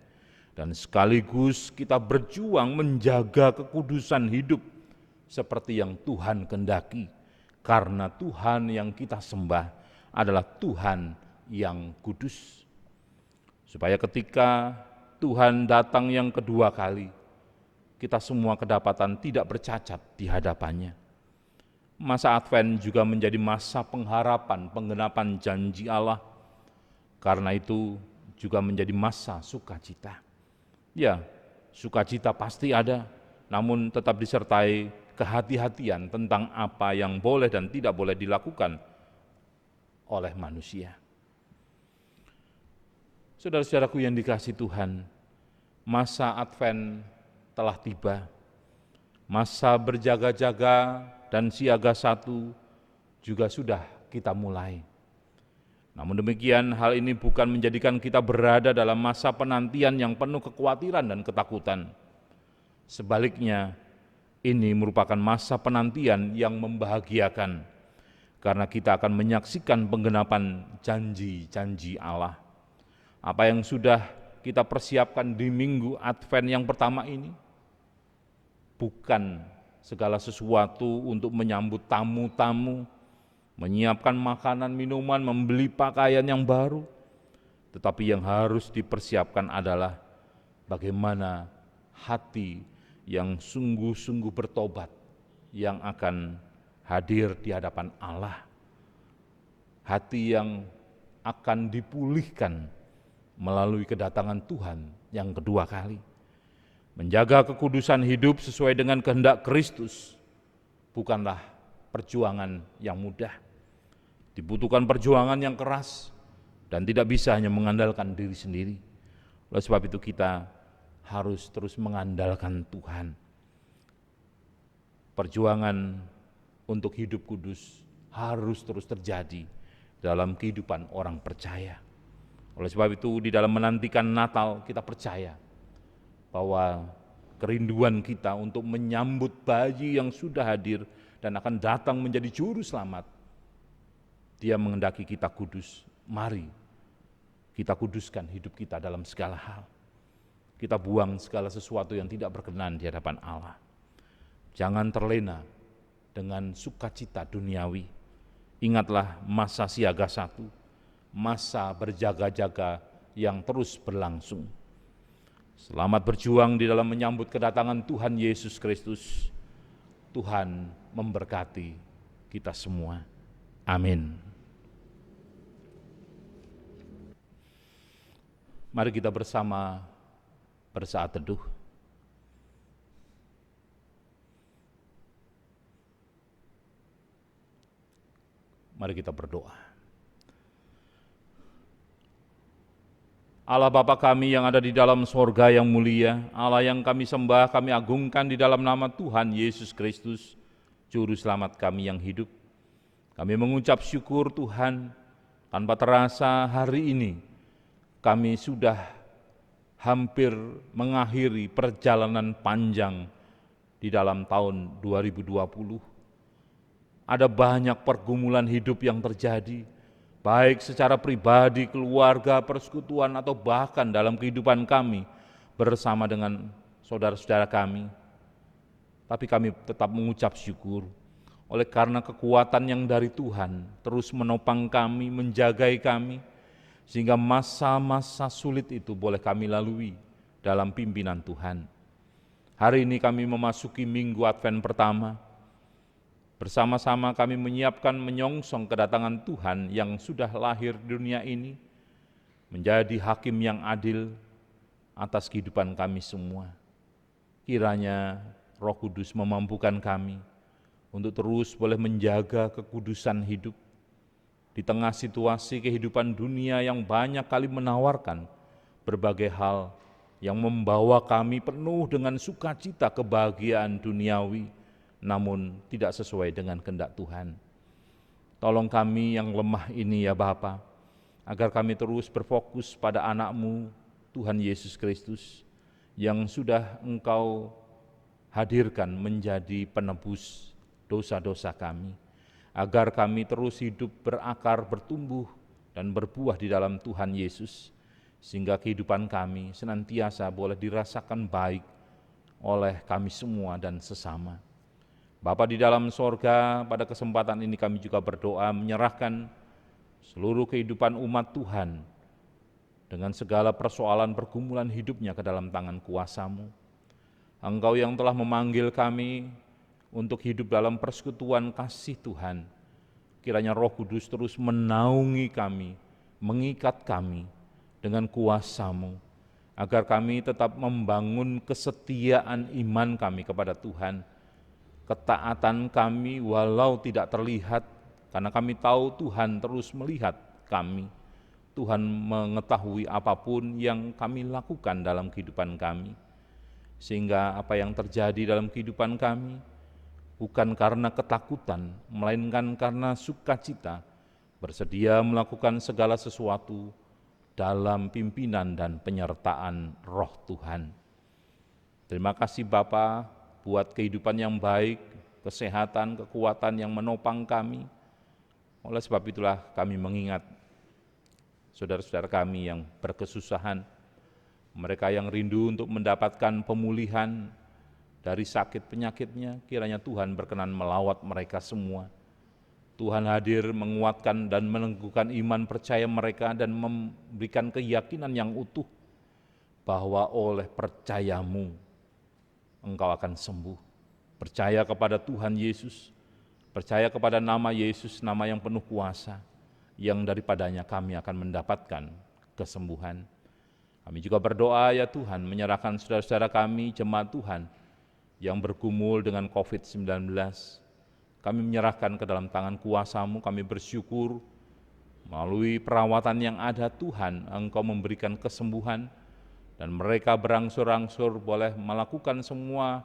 dan sekaligus kita berjuang menjaga kekudusan hidup seperti yang Tuhan kehendaki, karena Tuhan yang kita sembah adalah Tuhan yang kudus. Supaya ketika Tuhan datang yang kedua kali, kita semua kedapatan tidak bercacat di hadapannya. Masa Advent juga menjadi masa pengharapan, penggenapan janji Allah. Karena itu juga menjadi masa sukacita. Ya, sukacita pasti ada, namun tetap disertai kehati-hatian tentang apa yang boleh dan tidak boleh dilakukan oleh manusia. Saudara-saudaraku yang dikasihi Tuhan, masa Advent telah tiba. Masa berjaga-jaga dan siaga satu juga sudah kita mulai. Namun demikian, hal ini bukan menjadikan kita berada dalam masa penantian yang penuh kekhawatiran dan ketakutan. Sebaliknya, ini merupakan masa penantian yang membahagiakan, karena kita akan menyaksikan penggenapan janji-janji Allah. Apa yang sudah kita persiapkan di minggu Advent yang pertama ini, bukan segala sesuatu untuk menyambut tamu-tamu, menyiapkan makanan, minuman, membeli pakaian yang baru, tetapi yang harus dipersiapkan adalah bagaimana hati yang sungguh-sungguh bertobat yang akan hadir di hadapan Allah. Hati yang akan dipulihkan melalui kedatangan Tuhan yang kedua kali. Menjaga kekudusan hidup sesuai dengan kehendak Kristus bukanlah perjuangan yang mudah. Dibutuhkan perjuangan yang keras dan tidak bisa hanya mengandalkan diri sendiri. Oleh sebab itu kita harus terus mengandalkan Tuhan. Perjuangan untuk hidup kudus harus terus terjadi dalam kehidupan orang percaya. Oleh sebab itu di dalam menantikan Natal kita percaya bahwa kerinduan kita untuk menyambut bayi yang sudah hadir dan akan datang menjadi juru selamat. Dia menghendaki kita kudus. Mari kita kuduskan hidup kita dalam segala hal. Kita buang segala sesuatu yang tidak berkenan di hadapan Allah. Jangan terlena dengan sukacita duniawi. Ingatlah masa siaga satu, masa berjaga-jaga yang terus berlangsung. Selamat berjuang di dalam menyambut kedatangan Tuhan Yesus Kristus. Tuhan memberkati kita semua. Amin. Mari kita bersama bersaat teduh. Mari kita berdoa. Allah Bapa kami yang ada di dalam sorga yang mulia, Allah yang kami sembah, kami agungkan di dalam nama Tuhan Yesus Kristus, Juru Selamat kami yang hidup. Kami mengucap syukur Tuhan, tanpa terasa hari ini kami sudah hampir mengakhiri perjalanan panjang di dalam tahun 2020. Ada banyak pergumulan hidup yang terjadi, baik secara pribadi, keluarga, persekutuan, atau bahkan dalam kehidupan kami bersama dengan saudara-saudara kami. Tapi kami tetap mengucap syukur, oleh karena kekuatan yang dari Tuhan terus menopang kami, menjagai kami, sehingga masa-masa sulit itu boleh kami lalui dalam pimpinan Tuhan. Hari ini kami memasuki minggu Advent pertama. Bersama-sama kami menyiapkan menyongsong kedatangan Tuhan yang sudah lahir di dunia ini, menjadi hakim yang adil atas kehidupan kami semua. Kiranya Roh Kudus memampukan kami untuk terus boleh menjaga kekudusan hidup di tengah situasi kehidupan dunia yang banyak kali menawarkan berbagai hal yang membawa kami penuh dengan sukacita kebahagiaan duniawi, namun tidak sesuai dengan kehendak Tuhan. Tolong kami yang lemah ini ya Bapa, agar kami terus berfokus pada anak-Mu, Tuhan Yesus Kristus, yang sudah Engkau hadirkan menjadi penebus dosa-dosa kami, agar kami terus hidup berakar, bertumbuh, dan berbuah di dalam Tuhan Yesus, sehingga kehidupan kami senantiasa boleh dirasakan baik oleh kami semua dan sesama. Bapa di dalam sorga, pada kesempatan ini kami juga berdoa menyerahkan seluruh kehidupan umat Tuhan dengan segala persoalan pergumulan hidupnya ke dalam tangan kuasa-Mu. Engkau yang telah memanggil kami untuk hidup dalam persekutuan kasih Tuhan, kiranya Roh Kudus terus menaungi kami, mengikat kami dengan kuasa-Mu, agar kami tetap membangun kesetiaan iman kami kepada Tuhan, ketaatan kami walau tidak terlihat, karena kami tahu Tuhan terus melihat kami. Tuhan mengetahui apapun yang kami lakukan dalam kehidupan kami, sehingga apa yang terjadi dalam kehidupan kami bukan karena ketakutan, melainkan karena sukacita, bersedia melakukan segala sesuatu dalam pimpinan dan penyertaan Roh Tuhan. Terima kasih Bapa buat kehidupan yang baik, kesehatan, kekuatan yang menopang kami. Oleh sebab itulah kami mengingat saudara-saudara kami yang berkesusahan, mereka yang rindu untuk mendapatkan pemulihan dari sakit penyakitnya, kiranya Tuhan berkenan melawat mereka semua. Tuhan hadir menguatkan dan meneguhkan iman percaya mereka dan memberikan keyakinan yang utuh bahwa oleh percayamu engkau akan sembuh. Percaya kepada Tuhan Yesus, percaya kepada nama Yesus, nama yang penuh kuasa, yang daripadanya kami akan mendapatkan kesembuhan. Kami juga berdoa ya Tuhan, menyerahkan saudara-saudara kami, jemaat Tuhan, yang bergumul dengan COVID-19. Kami menyerahkan ke dalam tangan kuasa-Mu, kami bersyukur melalui perawatan yang ada Tuhan, Engkau memberikan kesembuhan, dan mereka berangsur-angsur boleh melakukan semua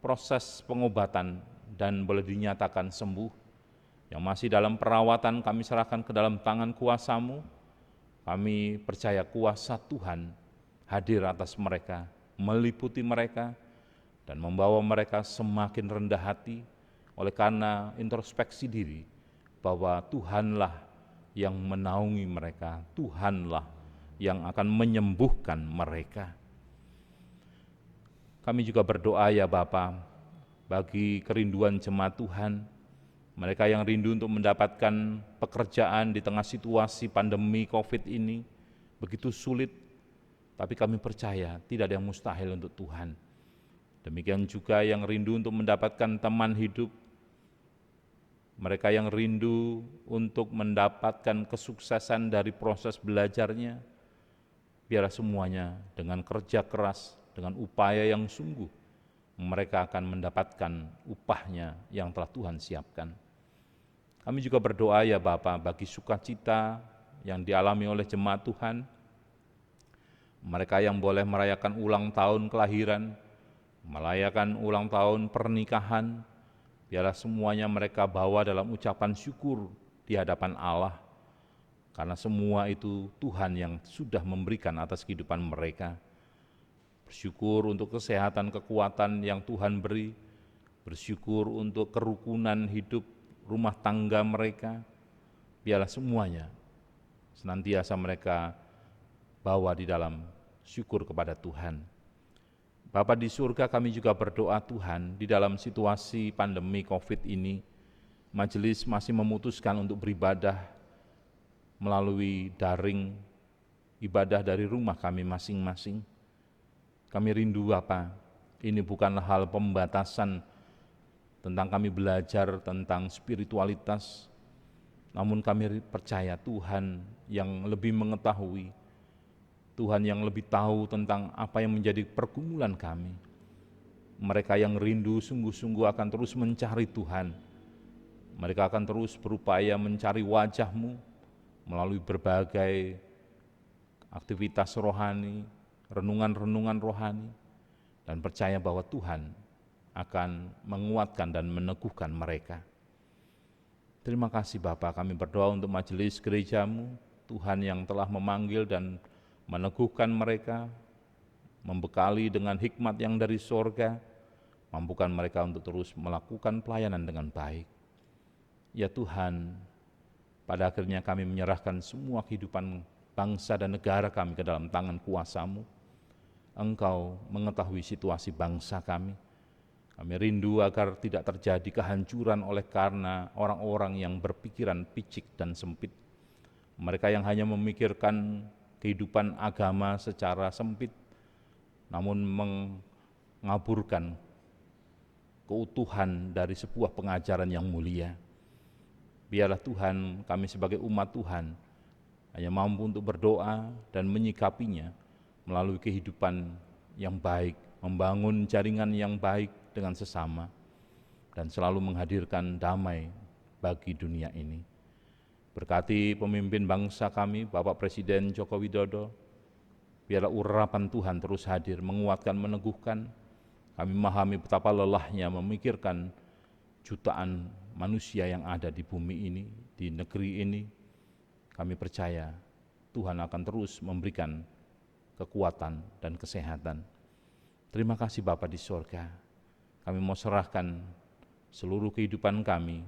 proses pengobatan dan boleh dinyatakan sembuh. Yang masih dalam perawatan kami serahkan ke dalam tangan kuasa-Mu. Kami percaya kuasa Tuhan hadir atas mereka, meliputi mereka, dan membawa mereka semakin rendah hati oleh karena introspeksi diri bahwa Tuhanlah yang menaungi mereka, Tuhanlah yang akan menyembuhkan mereka. Kami juga berdoa ya Bapa, bagi kerinduan jemaat Tuhan, mereka yang rindu untuk mendapatkan pekerjaan di tengah situasi pandemi COVID ini begitu sulit, tapi kami percaya tidak ada yang mustahil untuk Tuhan. Demikian juga yang rindu untuk mendapatkan teman hidup, mereka yang rindu untuk mendapatkan kesuksesan dari proses belajarnya, biarlah semuanya dengan kerja keras, dengan upaya yang sungguh, mereka akan mendapatkan upahnya yang telah Tuhan siapkan. Kami juga berdoa ya Bapa bagi sukacita yang dialami oleh jemaat Tuhan, mereka yang boleh merayakan ulang tahun kelahiran, merayakan ulang tahun pernikahan, biarlah semuanya mereka bawa dalam ucapan syukur di hadapan Allah, karena semua itu Tuhan yang sudah memberikan atas kehidupan mereka. Bersyukur untuk kesehatan, kekuatan yang Tuhan beri, bersyukur untuk kerukunan hidup rumah tangga mereka, biarlah semuanya senantiasa mereka bawa di dalam syukur kepada Tuhan. Bapa di surga, kami juga berdoa Tuhan, di dalam situasi pandemi COVID ini, majelis masih memutuskan untuk beribadah melalui daring, ibadah dari rumah kami masing-masing. Kami rindu Bapa, ini bukanlah hal pembatasan tentang kami belajar tentang spiritualitas, namun kami percaya Tuhan yang lebih mengetahui, Tuhan yang lebih tahu tentang apa yang menjadi pergumulan kami. Mereka yang rindu sungguh-sungguh akan terus mencari Tuhan, mereka akan terus berupaya mencari wajah-Mu melalui berbagai aktivitas rohani, renungan-renungan rohani, dan percaya bahwa Tuhan akan menguatkan dan meneguhkan mereka. Terima kasih Bapa, kami berdoa untuk majelis gereja-Mu, Tuhan yang telah memanggil dan meneguhkan mereka, membekali dengan hikmat yang dari sorga, mampukan mereka untuk terus melakukan pelayanan dengan baik. Ya Tuhan, Pada akhirnya kami menyerahkan semua kehidupan bangsa dan negara kami ke dalam tangan kuasa-Mu. Engkau mengetahui situasi bangsa kami. Kami rindu agar tidak terjadi kehancuran oleh karena orang-orang yang berpikiran picik dan sempit. Mereka yang hanya memikirkan kehidupan agama secara sempit, namun mengaburkan keutuhan dari sebuah pengajaran yang mulia. Biarlah Tuhan, kami sebagai umat Tuhan hanya mampu untuk berdoa dan menyikapinya melalui kehidupan yang baik, membangun jaringan yang baik dengan sesama, dan selalu menghadirkan damai bagi dunia ini. Berkati pemimpin bangsa kami, Bapak Presiden Joko Widodo, biarlah urapan Tuhan terus hadir, menguatkan, meneguhkan. Kami memahami betapa lelahnya memikirkan jutaan manusia yang ada di bumi ini, di negeri ini. Kami percaya Tuhan akan terus memberikan kekuatan dan kesehatan. Terima kasih Bapa di sorga. Kami mau serahkan seluruh kehidupan kami,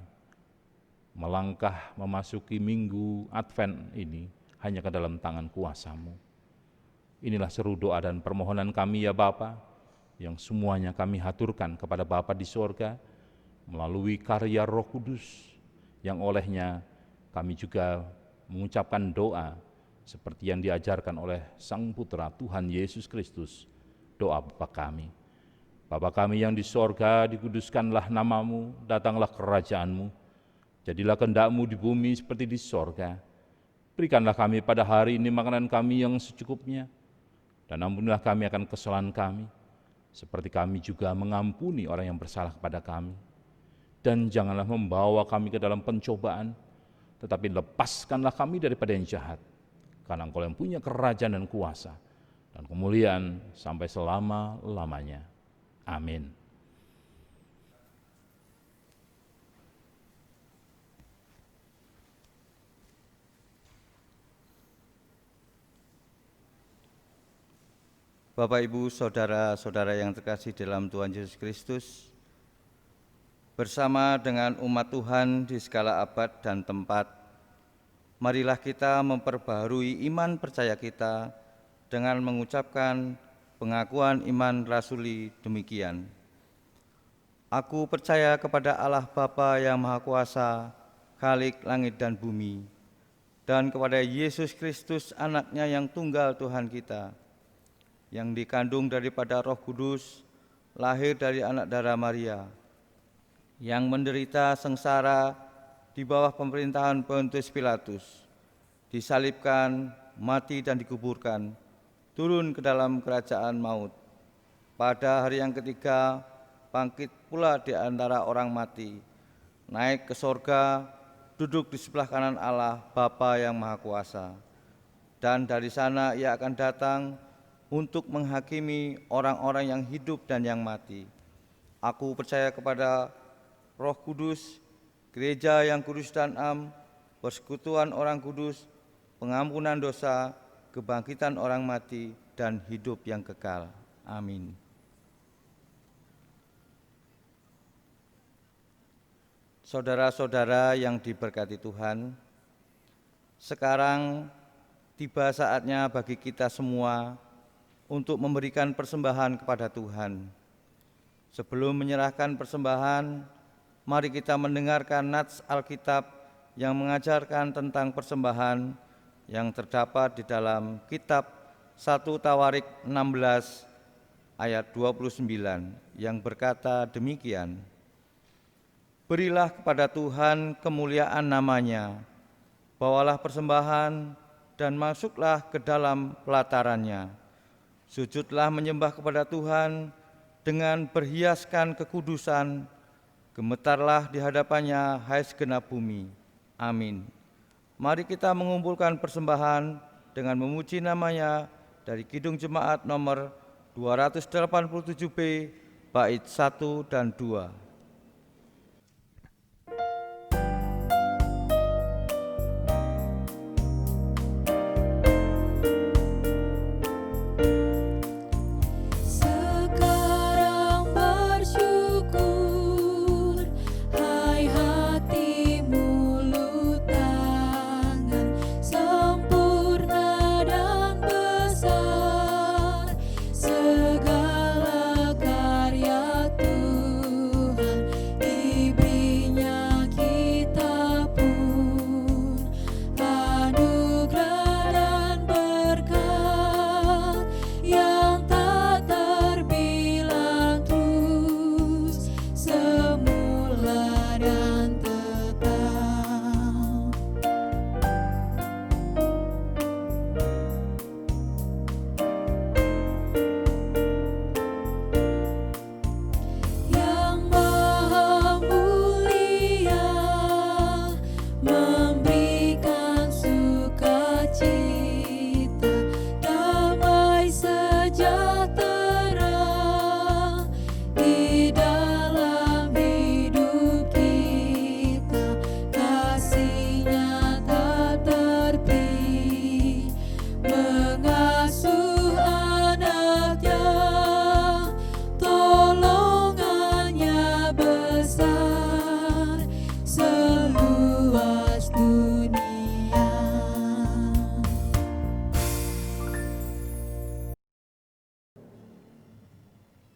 melangkah memasuki minggu Advent ini hanya ke dalam tangan kuasa-Mu. Inilah seru doa dan permohonan kami ya Bapa, yang semuanya kami haturkan kepada Bapa di sorga, melalui karya Roh Kudus, yang olehnya kami juga mengucapkan doa seperti yang diajarkan oleh Sang Putra Tuhan Yesus Kristus, doa Bapa kami. Bapa kami yang di sorga, dikuduskanlah nama-Mu, datanglah kerajaan-Mu, jadilah kehendak-Mu di bumi seperti di sorga. Berikanlah kami pada hari ini makanan kami yang secukupnya, dan ampunilah kami akan kesalahan kami, seperti kami juga mengampuni orang yang bersalah kepada kami. Dan janganlah membawa kami ke dalam pencobaan, tetapi lepaskanlah kami daripada yang jahat. Karena Engkau yang punya kerajaan dan kuasa, dan kemuliaan sampai selama-lamanya. Amin. Bapak, Ibu, Saudara-saudara yang terkasih dalam Tuhan Yesus Kristus, bersama dengan umat Tuhan di segala abad dan tempat, marilah kita memperbaharui iman percaya kita dengan mengucapkan pengakuan iman rasuli demikian. Aku percaya kepada Allah Bapa yang Maha Kuasa, Khalik langit dan bumi, dan kepada Yesus Kristus anaknya yang tunggal Tuhan kita, yang dikandung daripada Roh Kudus, lahir dari anak darah Maria, yang menderita sengsara di bawah pemerintahan Pontius Pilatus, disalibkan, mati dan dikuburkan, turun ke dalam kerajaan maut. Pada hari yang ketiga, bangkit pula di antara orang mati, naik ke sorga, duduk di sebelah kanan Allah Bapa yang Maha Kuasa. Dan dari sana Ia akan datang untuk menghakimi orang-orang yang hidup dan yang mati. Aku percaya kepada Roh Kudus, gereja yang kudus dan am, persekutuan orang kudus, pengampunan dosa, kebangkitan orang mati, dan hidup yang kekal. Amin. Saudara-saudara yang diberkati Tuhan, sekarang tiba saatnya bagi kita semua untuk memberikan persembahan kepada Tuhan. Sebelum menyerahkan persembahan, mari kita mendengarkan nats Alkitab yang mengajarkan tentang persembahan yang terdapat di dalam kitab 1 Tawarik 16 ayat 29 yang berkata demikian. Berilah kepada Tuhan kemuliaan namanya, bawalah persembahan dan masuklah ke dalam pelatarannya. Sujudlah menyembah kepada Tuhan dengan berhiaskan kekudusan, gemetarlah di hadapannya hai segenap bumi. Amin. Mari kita mengumpulkan persembahan dengan memuji namanya dari Kidung Jemaat nomor 287B, bait 1 dan 2. Sekarang bersyukur, hai hati mulut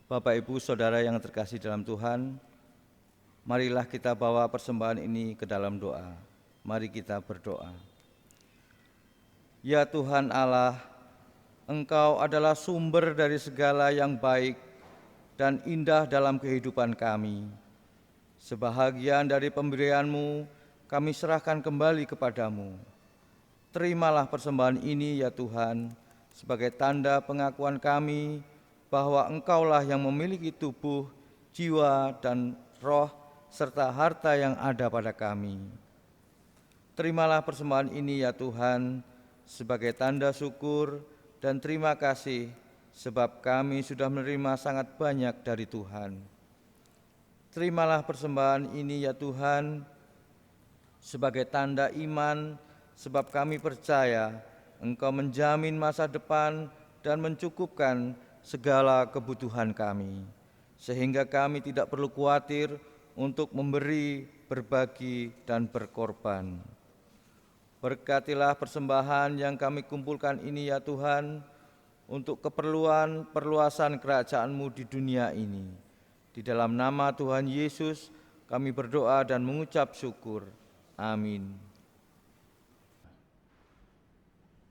Bapak, Ibu, Saudara yang terkasih dalam Tuhan, marilah kita bawa persembahan ini ke dalam doa. Mari kita berdoa. Ya Tuhan Allah, Engkau adalah sumber dari segala yang baik dan indah dalam kehidupan kami. Sebahagian dari pemberian-Mu, kami serahkan kembali kepadamu. Terimalah persembahan ini ya Tuhan, sebagai tanda pengakuan kami bahwa Engkaulah yang memiliki tubuh, jiwa, dan roh, serta harta yang ada pada kami. Terimalah persembahan ini ya Tuhan, sebagai tanda syukur dan terima kasih, sebab kami sudah menerima sangat banyak dari Tuhan. Terimalah persembahan ini ya Tuhan, sebagai tanda iman, sebab kami percaya Engkau menjamin masa depan dan mencukupkan segala kebutuhan kami, sehingga kami tidak perlu khawatir untuk memberi, berbagi, dan berkorban. Berkatilah persembahan yang kami kumpulkan ini ya Tuhan, untuk keperluan perluasan kerajaan-Mu di dunia ini. Di dalam nama Tuhan Yesus kami berdoa dan mengucap syukur. Amin.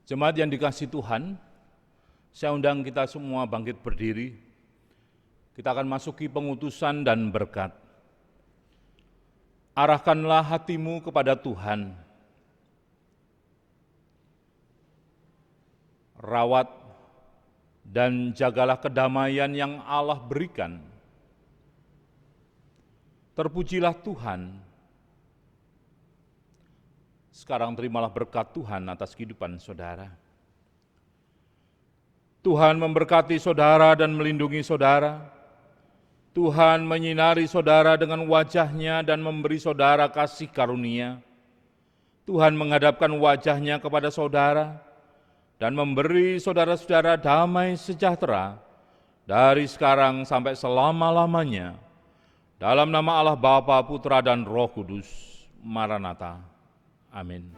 Jemaat yang dikasihi Tuhan, saya undang kita semua bangkit berdiri. Kita akan masuki pengutusan dan berkat. Arahkanlah hatimu kepada Tuhan. Rawat dan jagalah kedamaian yang Allah berikan. Terpujilah Tuhan. Sekarang terimalah berkat Tuhan atas kehidupan saudara. Tuhan memberkati saudara dan melindungi saudara. Tuhan menyinari saudara dengan wajah-Nya dan memberi saudara kasih karunia. Tuhan menghadapkan wajah-Nya kepada saudara dan memberi saudara-saudara damai sejahtera dari sekarang sampai selama-lamanya. Dalam nama Allah Bapa, Putra, dan Roh Kudus. Maranatha. Amin.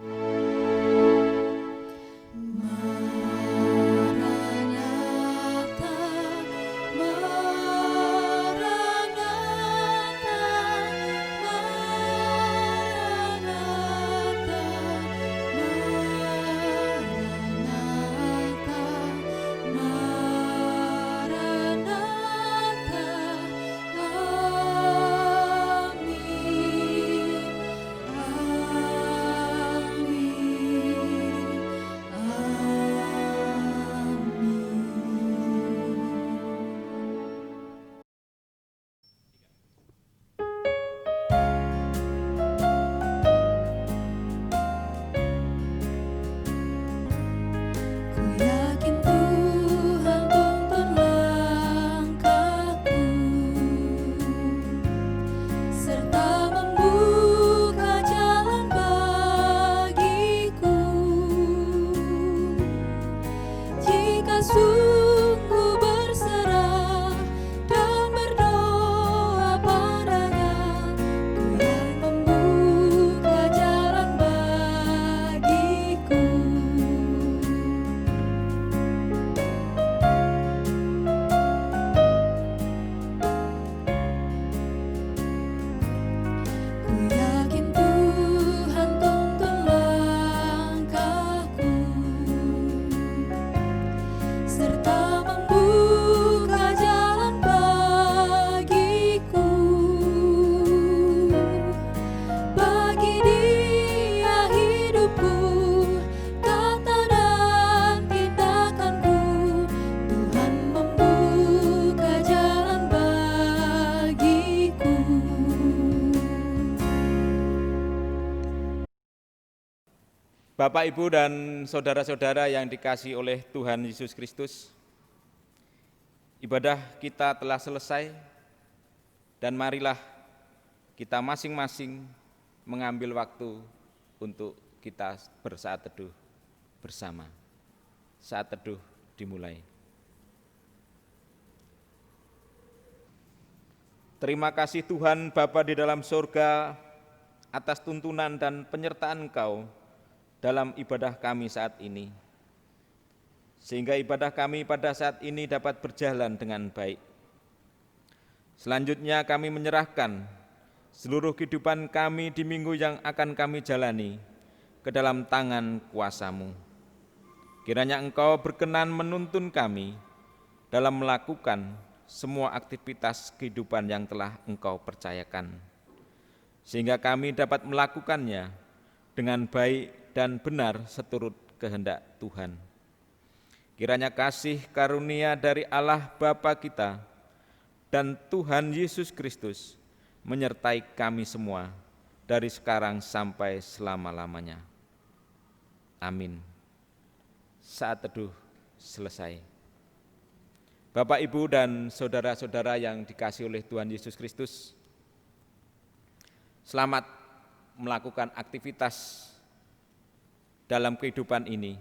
Ku yakin Tuhan tuntun langkahku, serta membuka jalan bagiku. Jika sungguh berserah dan berdoa padanya, Ku yang membuka jalan bagiku. Ku yakin Tuhan tuntun langkahku, serta membuka jalan bagiku. Bagi Dia hidupku, kata dan tindakanku, Tuhan membuka jalan bagiku. Bapak, Ibu, dan saudara-saudara yang dikasihi oleh Tuhan Yesus Kristus, ibadah kita telah selesai, dan marilah kita masing-masing mengambil waktu untuk kita bersaat teduh bersama. Saat teduh dimulai. Terima kasih Tuhan Bapa di dalam surga atas tuntunan dan penyertaan Engkau dalam ibadah kami saat ini, sehingga ibadah kami pada saat ini dapat berjalan dengan baik. Selanjutnya kami menyerahkan seluruh kehidupan kami di minggu yang akan kami jalani ke dalam tangan kuasa-Mu. Kiranya Engkau berkenan menuntun kami dalam melakukan semua aktivitas kehidupan yang telah Engkau percayakan, sehingga kami dapat melakukannya dengan baik dan benar seturut kehendak Tuhan. Kiranya kasih karunia dari Allah Bapa kita dan Tuhan Yesus Kristus menyertai kami semua dari sekarang sampai selama-lamanya. Amin. Saat teduh selesai. Bapak, Ibu, dan saudara-saudara yang dikasihi oleh Tuhan Yesus Kristus, selamat melakukan aktivitas dalam kehidupan ini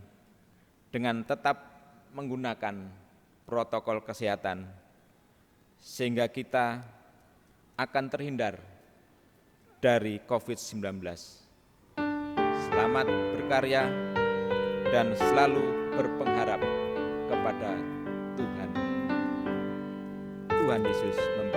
dengan tetap menggunakan protokol kesehatan, sehingga kita akan terhindar dari COVID-19. Selamat berkarya dan selalu berpengharap kepada Tuhan. Tuhan Yesus memberkati.